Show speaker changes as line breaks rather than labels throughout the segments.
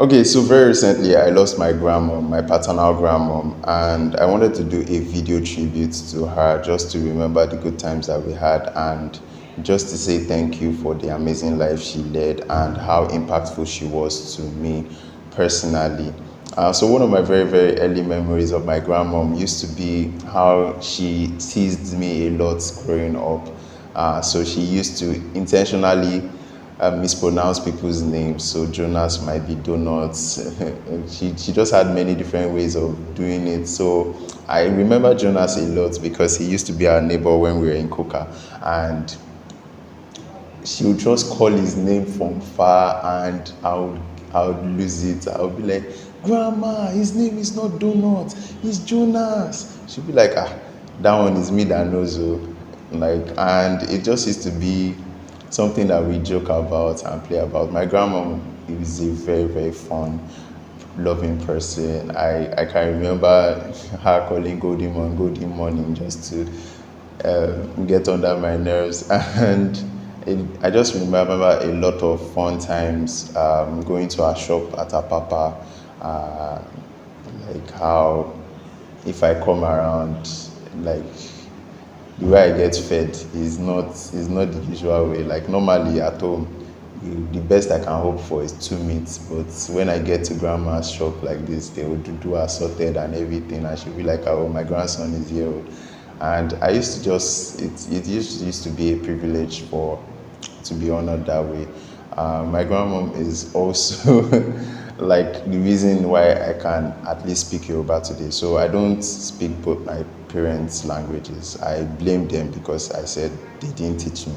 Okay, so very recently I lost my grandmom, my paternal grandmom, and I wanted to do a video tribute to her just to remember the good times that we had and just to say thank you for the amazing life she led and how impactful she was to me personally. So one of my very, very early memories of my grandmom used to be how she teased me a lot growing up. So she used to intentionally mispronounce people's names. So Jonas might be donuts. She just had many different ways of doing it. So I remember Jonas a lot because he used to be our neighbor when we were in Coca. And she would just call his name from far and I would lose it. I would be like, Grandma, his name is not Donut, it's Jonas. She'd be like, that one is me that knows. Oh. Like, and it just used to be something that we joke about and play about. My grandma is a very, very fun, loving person. I can remember her calling Goldie Morning just to get under my nerves. And I just remember a lot of fun times going to our shop at our papa, uh, like how if I come around, like the way I get fed is not the usual way. Like normally at home, the best I can hope for is 2 meats. But when I get to grandma's shop like this, they would do assorted and everything, and she'll be like, "Oh, my grandson is here." Oh." And I used to just used to be a privilege for to be honored that way. My grandmom is also like the reason why I can at least speak Yoruba today. So I don't speak both my parents' languages. I blame them because I said they didn't teach me.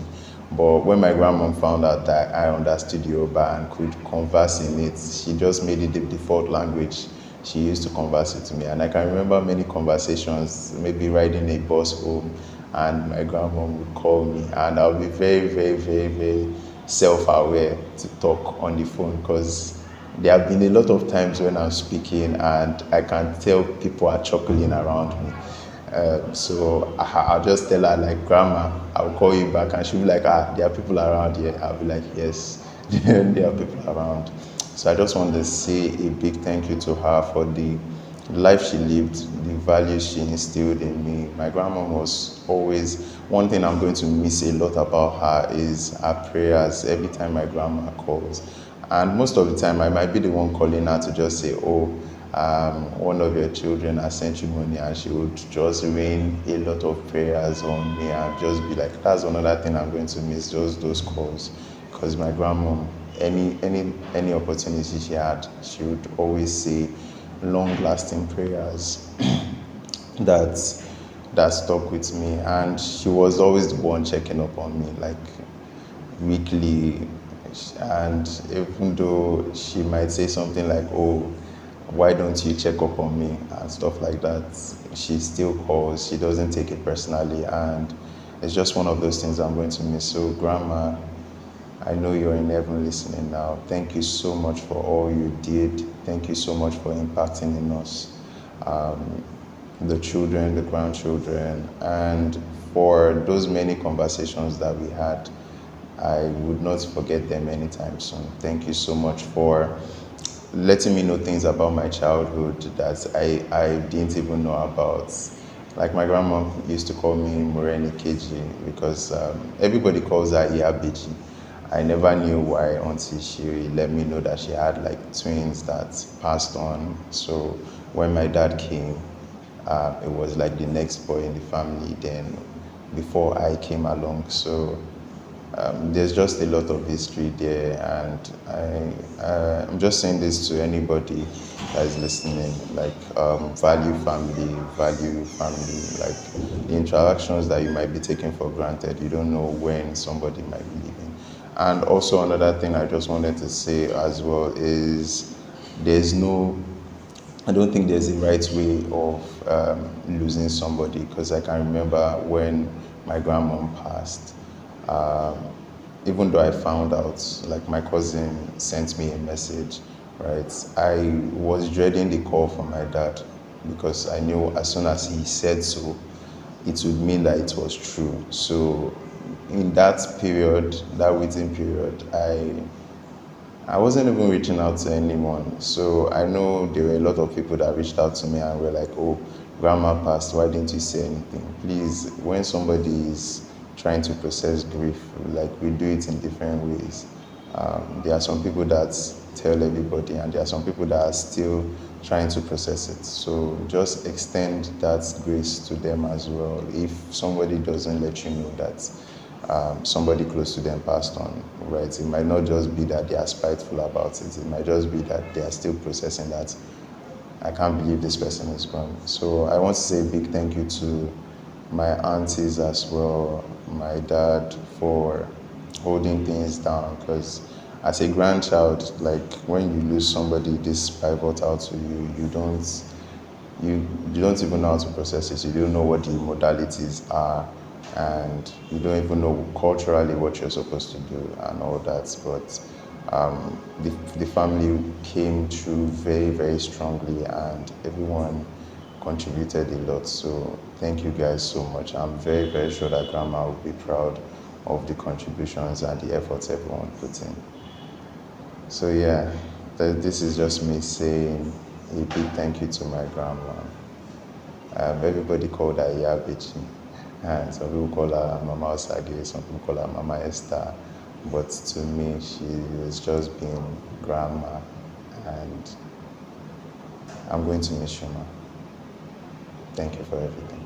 But when my grandmom found out that I understood Yoruba and could converse in it, she just made it the default language she used to converse with me. And I can remember many conversations, maybe riding a bus home, and my grandma would call me, and I'll be very, very, very, very self-aware to talk on the phone because there have been a lot of times when I'm speaking and I can tell people are chuckling around me. So I'll just tell her like, Grandma, I'll call you back, and she'll be like, there are people around here. I'll be like, yes, there are people around. So I just want to say a big thank you to her for the life she lived, the values she instilled in me. My grandma was always, one thing I'm going to miss a lot about her is her prayers every time my grandma calls. And most of the time, I might be the one calling her to just say, oh, one of your children has sent you money, and she would just rain a lot of prayers on me and just be like, that's another thing I'm going to miss, just those calls. Because my grandma, any opportunity she had, she would always say long lasting prayers that that stuck with me, and she was always the one checking up on me like weekly. And even though she might say something like, oh, why don't you check up on me and stuff like that, she still calls. She doesn't take it personally, and it's just one of those things I'm going to miss. So grandma, I know you're in heaven listening now. Thank you so much for all you did. Thank you so much for impacting in us, the children, the grandchildren, and for those many conversations that we had. I would not forget them anytime soon. Thank you so much for letting me know things about my childhood that I didn't even know about. Like my grandma used to call me Moreni Keji because everybody calls her Iabiji. I never knew why until she let me know that she had like twins that passed on. So when my dad came, it was like the next boy in the family then before I came along. So there's just a lot of history there, and I'm just saying this to anybody that is listening, like value family, like the interactions that you might be taking for granted. You don't know when somebody might be leaving. And also another thing I just wanted to say as well is there's no I don't think there's a right way of losing somebody because I can remember when my grandmom passed. Um, Even though I found out, like my cousin sent me a message, right? I was dreading the call from my dad because I knew as soon as he said so, it would mean that it was true. So in that period, that waiting period, I wasn't even reaching out to anyone. So I know there were a lot of people that reached out to me and were like, oh, grandma passed, why didn't you say anything? Please, when somebody is trying to process grief, like we do it in different ways. There are some people that tell everybody, and there are some people that are still trying to process it. So just extend that grace to them as well. If somebody doesn't let you know that somebody close to them passed on, right? It might not just be that they are spiteful about it. It might just be that they are still processing that. I can't believe this person is gone. So I want to say a big thank you to my aunties as well, my dad for holding things down. Because as a grandchild, like when you lose somebody this pivotal to you, you don't even know how to process it. You don't know what the modalities are, and you don't even know culturally what you're supposed to do and all that. But the family came through very, very strongly, and everyone contributed a lot. So thank you guys so much. I'm very, very sure that grandma will be proud of the contributions and the efforts everyone put in. So yeah, this is just me saying a big thank you to my grandma. Everybody called her Yabichi, and some people call her Mama Osage, some people call her Mama Esther. But to me, she was just being grandma, and I'm going to miss you, ma. Thank you for everything.